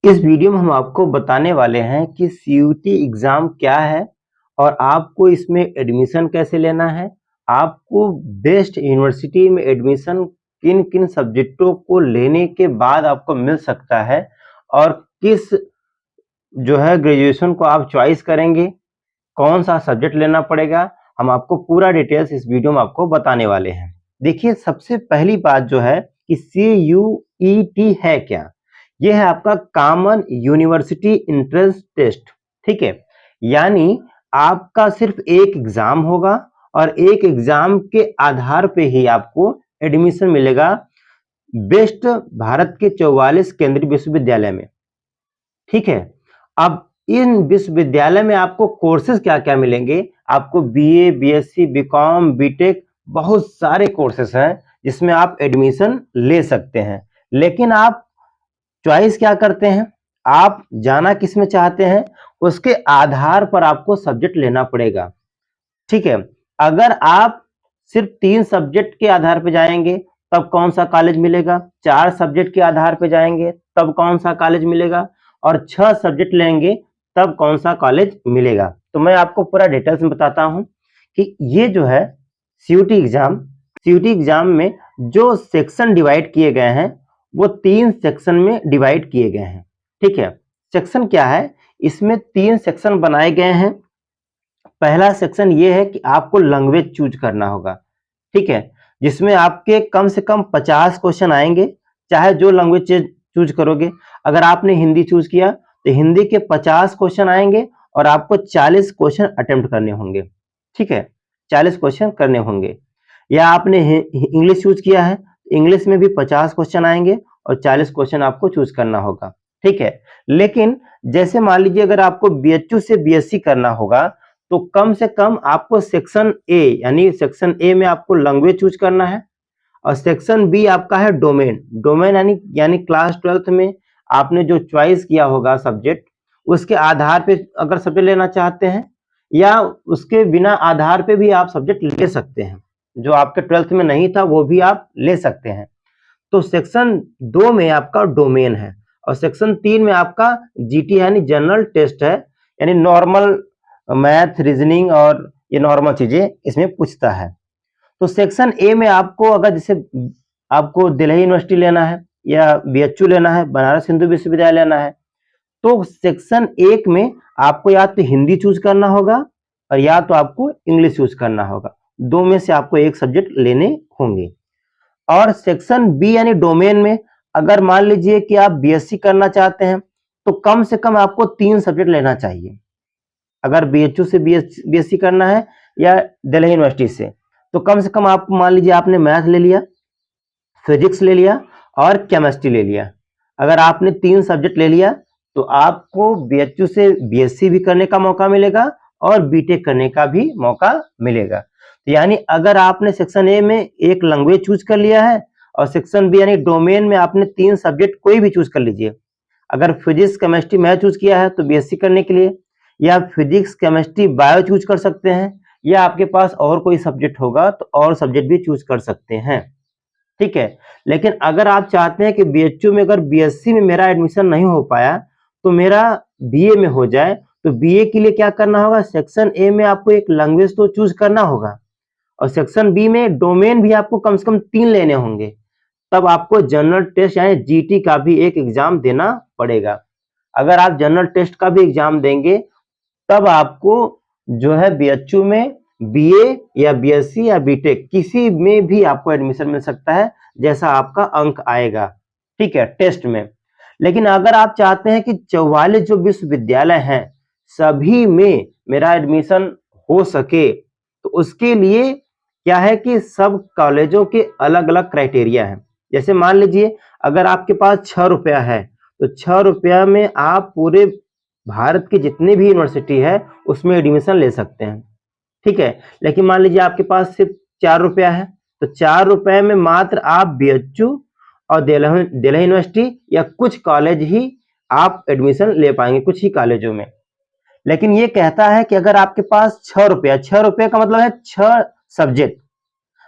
इस वीडियो में हम आपको बताने वाले हैं कि सीयूटी एग्जाम क्या है और आपको इसमें एडमिशन कैसे लेना है। आपको बेस्ट यूनिवर्सिटी में एडमिशन किन किन सब्जेक्टों को लेने के बाद आपको मिल सकता है और किस ग्रेजुएशन को आप चॉइस करेंगे, कौन सा सब्जेक्ट लेना पड़ेगा, हम आपको पूरा डिटेल्स इस वीडियो में आपको बताने वाले हैं। देखिए, सबसे पहली बात जो है कि CUET है क्या। यह है आपका कॉमन यूनिवर्सिटी एंट्रेंस टेस्ट। ठीक है, यानी आपका सिर्फ एक एग्जाम होगा और एक एग्जाम के आधार पे ही आपको एडमिशन मिलेगा बेस्ट भारत के 44 केंद्रीय विश्वविद्यालय में। ठीक है, अब इन विश्वविद्यालय में आपको कोर्सेज क्या क्या मिलेंगे। आपको BA, BSc, BCom, BTech बहुत सारे कोर्सेज हैं जिसमें आप एडमिशन ले सकते हैं। लेकिन आप चॉइस क्या करते हैं, आप जाना किस में चाहते हैं, उसके आधार पर आपको सब्जेक्ट लेना पड़ेगा। ठीक है, अगर आप सिर्फ 3 सब्जेक्ट के आधार पर जाएंगे तब कौन सा कॉलेज मिलेगा, 4 सब्जेक्ट के आधार पर जाएंगे तब कौन सा कॉलेज मिलेगा और 6 सब्जेक्ट लेंगे तब कौन सा कॉलेज मिलेगा। तो मैं आपको पूरा डिटेल्स में बताता हूं कि ये जो है सीयूटी एग्जाम में जो सेक्शन डिवाइड किए गए हैं वो 3 सेक्शन में डिवाइड किए गए हैं। ठीक है, सेक्शन क्या है, इसमें 3 सेक्शन बनाए गए हैं। पहला सेक्शन ये है कि आपको लैंग्वेज चूज करना होगा। ठीक है, जिसमें आपके कम से कम 50 क्वेश्चन आएंगे, चाहे जो लैंग्वेज चूज करोगे। अगर आपने हिंदी चूज किया तो हिंदी के 50 क्वेश्चन आएंगे और आपको 40 क्वेश्चन अटेम्प्ट करने होंगे। ठीक है, 40 क्वेश्चन करने होंगे। या आपने इंग्लिश चूज किया है, इंग्लिश में भी 50 क्वेश्चन आएंगे और 40 क्वेश्चन आपको चूज करना होगा। ठीक है, लेकिन जैसे मान लीजिए अगर आपको BHU से BSc करना होगा तो कम से कम आपको सेक्शन ए, यानी सेक्शन ए में आपको लैंग्वेज चूज करना है और सेक्शन बी आपका है डोमेन यानी क्लास 12th में आपने जो चॉइस किया होगा सब्जेक्ट, उसके आधार पे अगर सब्जेक्ट लेना चाहते हैं या उसके बिना आधार पे भी आप सब्जेक्ट ले सकते हैं। जो आपके 12th में नहीं था वो भी आप ले सकते हैं। तो सेक्शन 2 में आपका डोमेन है और सेक्शन 3 में आपका GT यानी जनरल टेस्ट है, यानी नॉर्मल मैथ, रीजनिंग और ये नॉर्मल चीजें इसमें पूछता है। तो सेक्शन ए में आपको अगर जैसे आपको दिल्ली यूनिवर्सिटी लेना है या BHU लेना है, बनारस हिंदू विश्वविद्यालय लेना है, तो सेक्शन 1 में आपको या तो हिंदी चूज करना होगा और या तो आपको इंग्लिश चूज करना होगा। दो में से आपको एक सब्जेक्ट लेने होंगे। और सेक्शन बी यानी डोमेन में अगर मान लीजिए कि आप BSc करना चाहते हैं तो कम से कम आपको 3 सब्जेक्ट लेना चाहिए। अगर BHU से BSc करना है या दिल्ली यूनिवर्सिटी से, तो कम से कम आप मान लीजिए आपने मैथ ले लिया, फिजिक्स ले लिया और केमिस्ट्री ले लिया। अगर आपने 3 सब्जेक्ट ले लिया तो आपको BHU से BSc भी करने का मौका मिलेगा और BTech करने का भी मौका मिलेगा। तो यानी अगर आपने सेक्शन ए में एक लैंग्वेज चूज कर लिया है और सेक्शन बी यानी डोमेन में आपने 3 सब्जेक्ट कोई भी चूज कर लीजिए। अगर फिजिक्स, केमिस्ट्री, मैथ चूज किया है तो BSc करने के लिए, या फिजिक्स, केमिस्ट्री, बायो चूज कर सकते हैं, या आपके पास और कोई सब्जेक्ट होगा तो और सब्जेक्ट भी चूज कर सकते हैं। ठीक है, लेकिन अगर आप चाहते हैं कि BHU में अगर BSc में मेरा एडमिशन नहीं हो पाया तो मेरा BA में हो जाए, तो BA के लिए क्या करना होगा, सेक्शन ए में आपको एक लैंग्वेज तो चूज करना होगा और सेक्शन बी में डोमेन भी आपको कम से कम 3 लेने होंगे। तब आपको जनरल टेस्ट यानी GT का भी एक एग्जाम देना पड़ेगा। अगर आप जनरल टेस्ट का भी एग्जाम देंगे तब आपको जो है BHU में BA या BSc या BTech किसी में भी आपको एडमिशन मिल सकता है, जैसा आपका अंक आएगा। ठीक है, टेस्ट में। लेकिन अगर आप चाहते हैं कि 44 जो विश्वविद्यालय हैं सभी में मेरा एडमिशन हो सके, तो उसके लिए क्या है कि सब कॉलेजों के अलग अलग क्राइटेरिया हैं। जैसे मान लीजिए अगर आपके पास 6 रुपया है तो 6 रुपया में आप पूरे भारत की जितनी भी यूनिवर्सिटी है उसमें एडमिशन ले सकते हैं। ठीक है, लेकिन मान लीजिए आपके पास सिर्फ 4 रुपया है तो 4 रुपए में मात्र आप BHU और दिल्ली यूनिवर्सिटी या कुछ कॉलेज ही आप एडमिशन ले पाएंगे, कुछ ही कॉलेजों में। लेकिन ये कहता है कि अगर आपके पास 6 रुपया का मतलब है 6 सब्जेक्ट,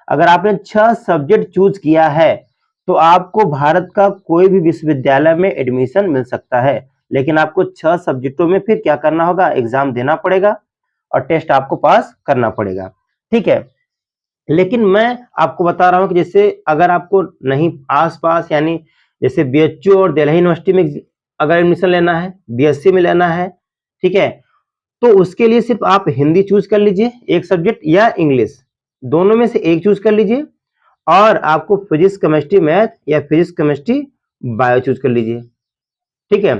अगर आपने 6 सब्जेक्ट चूज किया है तो आपको भारत का कोई भी विश्वविद्यालय में एडमिशन मिल सकता है, लेकिन आपको 6 सब्जेक्टों में फिर क्या करना होगा, एग्जाम देना पड़ेगा और टेस्ट आपको पास करना पड़ेगा। ठीक है, लेकिन मैं आपको बता रहा हूं कि जैसे अगर आपको नहीं आसपास यानी जैसे बीएचयू और दिल्ली यूनिवर्सिटी में अगर एडमिशन लेना है, बीएससी में लेना है, ठीक है, तो उसके लिए सिर्फ आप हिंदी चूज कर लीजिए एक सब्जेक्ट, या इंग्लिश, दोनों में से एक चूज कर लीजिए, और आपको फिजिक्स केमिस्ट्री मैथ या फिजिक्स केमिस्ट्री बायो चूज कर लीजिए। ठीक है,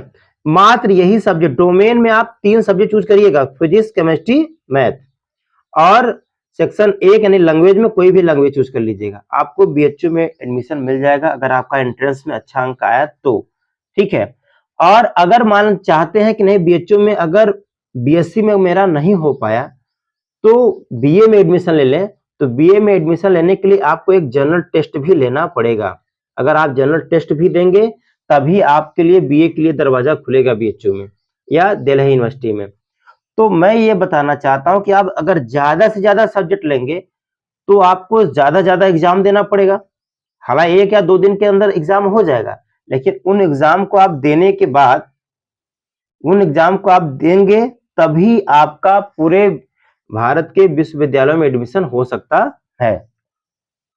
मात्र यही सब्जेक्ट डोमेन में आप 3 सब्जेक्ट चूज करिएगा, फिजिक्स केमिस्ट्री मैथ, और सेक्शन 1 यानी लैंग्वेज में कोई भी लैंग्वेज चूज कर लीजिएगा, आपको बीएचयू में एडमिशन मिल जाएगा अगर आपका एंट्रेंस में अच्छा अंक आया तो। ठीक है, और अगर मान चाहते हैं कि नहीं बीएचयू में अगर बीएससी में मेरा नहीं हो पाया तो बीए में एडमिशन ले लें, तो बीए में एडमिशन लेने के लिए आपको एक जनरल टेस्ट भी लेना पड़ेगा। अगर आप जनरल टेस्ट भी देंगे तभी आपके लिए बीए के लिए दरवाजा खुलेगा बीएचयू में या दिल्ली यूनिवर्सिटी में। तो मैं ये बताना चाहता हूं कि आप अगर ज्यादा से ज्यादा सब्जेक्ट लेंगे तो आपको ज्यादा एग्जाम देना पड़ेगा। हालांकि 1 या 2 दिन के अंदर एग्जाम हो जाएगा, लेकिन उन एग्जाम को आप देने के बाद, उन एग्जाम को आप देंगे तभी आपका पूरे भारत के विश्वविद्यालयों में एडमिशन हो सकता है।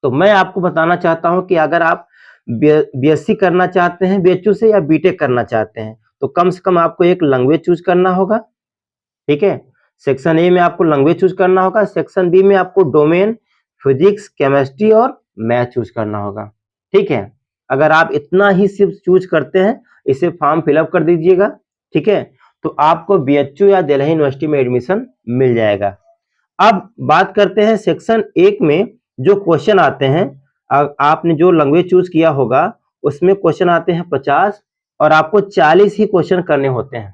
तो मैं आपको बताना चाहता हूं कि अगर आप बीएससी करना चाहते हैं बीएचयू से या बीटेक करना चाहते हैं तो कम से कम आपको एक लैंग्वेज चूज करना होगा। ठीक है, सेक्शन ए में आपको लैंग्वेज चूज करना होगा, सेक्शन बी में आपको डोमेन फिजिक्स केमिस्ट्री और मैथ चूज करना होगा। ठीक है, अगर आप इतना ही सिर्फ चूज करते हैं, इसे फॉर्म फिलअप कर दीजिएगा। ठीक है, तो आपको बीएचयू या दिल्ली यूनिवर्सिटी में एडमिशन मिल जाएगा। अब बात करते हैं सेक्शन 1 में जो क्वेश्चन आते हैं, आपने जो लैंग्वेज चूज किया होगा उसमें क्वेश्चन आते हैं 50 और आपको 40 ही क्वेश्चन करने होते हैं।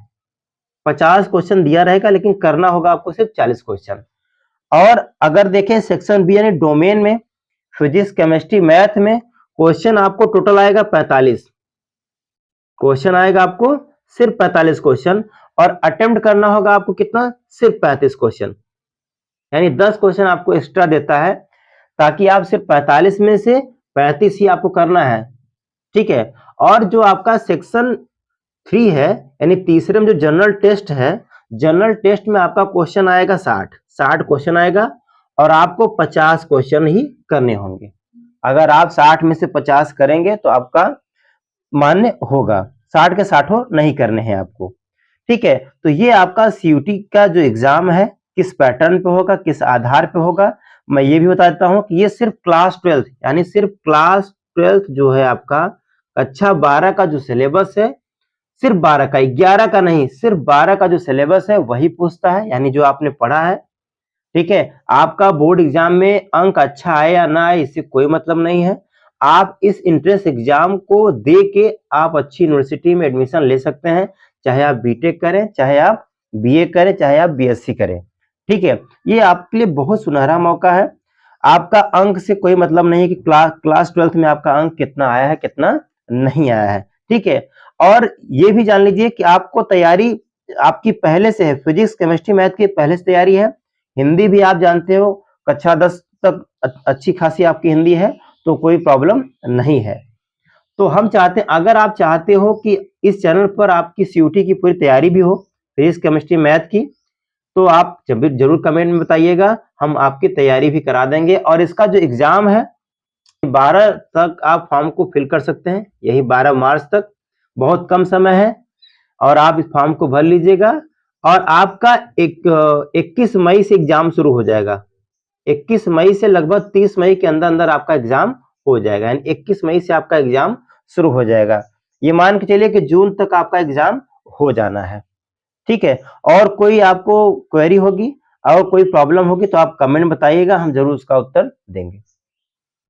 50 क्वेश्चन दिया रहेगा लेकिन करना होगा आपको सिर्फ 40 क्वेश्चन। और अगर देखें सेक्शन बी यानी डोमेन में फिजिक्स केमिस्ट्री मैथ में क्वेश्चन आपको टोटल आएगा 45 क्वेश्चन आएगा, आपको सिर्फ 45 क्वेश्चन, और अटेम्प्ट करना होगा आपको कितना, सिर्फ 35 क्वेश्चन, यानी 10 क्वेश्चन आपको एक्स्ट्रा देता है ताकि आप सिर्फ 45 में से 35 ही आपको करना है। ठीक है, और जो आपका सेक्शन 3 है यानी तीसरे में जो जनरल टेस्ट है, जनरल टेस्ट में आपका क्वेश्चन आएगा 60 क्वेश्चन आएगा और आपको 50 क्वेश्चन ही करने होंगे। अगर आप 60 में से 50 करेंगे तो आपका मान्य होगा, 60 के 60 नहीं करने हैं आपको। ठीक है, तो ये आपका सीयूटी का जो एग्जाम है किस पैटर्न पे होगा, किस आधार पे होगा, मैं ये भी बता देता हूं कि ये सिर्फ क्लास 12 यानी सिर्फ क्लास 12 जो है आपका कक्षा 12 का जो सिलेबस है, सिर्फ 12 का, 11 का नहीं, सिर्फ 12 का जो सिलेबस है वही पूछता है, यानी जो आपने पढ़ा है। ठीक है, आपका बोर्ड एग्जाम में अंक अच्छा आए या ना आए इससे कोई मतलब नहीं है। आप इस इंट्रेंस एग्जाम को दे के आप अच्छी यूनिवर्सिटी में एडमिशन ले सकते हैं, चाहे आप बीटेक करें, चाहे आप बीए करें, चाहे आप बीएससी करें। ठीक है, ये आपके लिए बहुत सुनहरा मौका है। आपका अंक से कोई मतलब नहीं है कि क्लास 12th में आपका अंक कितना आया है कितना नहीं आया है। ठीक है, और ये भी जान लीजिए कि आपको तैयारी आपकी पहले से है, फिजिक्स केमिस्ट्री मैथ की पहले से तैयारी है, हिंदी भी आप जानते हो, कक्षा 10 तक अच्छी खासी आपकी हिंदी है, तो कोई प्रॉब्लम नहीं है। तो हम चाहते हैं, अगर आप चाहते हो कि इस चैनल पर आपकी सीयूटी की पूरी तैयारी भी हो फिजिक्स केमिस्ट्री मैथ की, तो आप जरूर कमेंट में बताइएगा, हम आपकी तैयारी भी करा देंगे। और इसका जो एग्जाम है 12 तक आप फॉर्म को फिल कर सकते हैं, यही 12 मार्च तक, बहुत कम समय है, और आप इस फॉर्म को भर लीजिएगा। और आपका 21 मई से एग्जाम शुरू हो जाएगा, 21 मई से लगभग 30 मई के अंदर अंदर आपका एग्जाम हो जाएगा, यानी 21 मई से आपका एग्जाम शुरू हो जाएगा। ये मान के चलिए कि जून तक आपका एग्जाम हो जाना है। ठीक है, और कोई आपको क्वेरी होगी और कोई प्रॉब्लम होगी तो आप कमेंट बताइएगा, हम जरूर उसका उत्तर देंगे।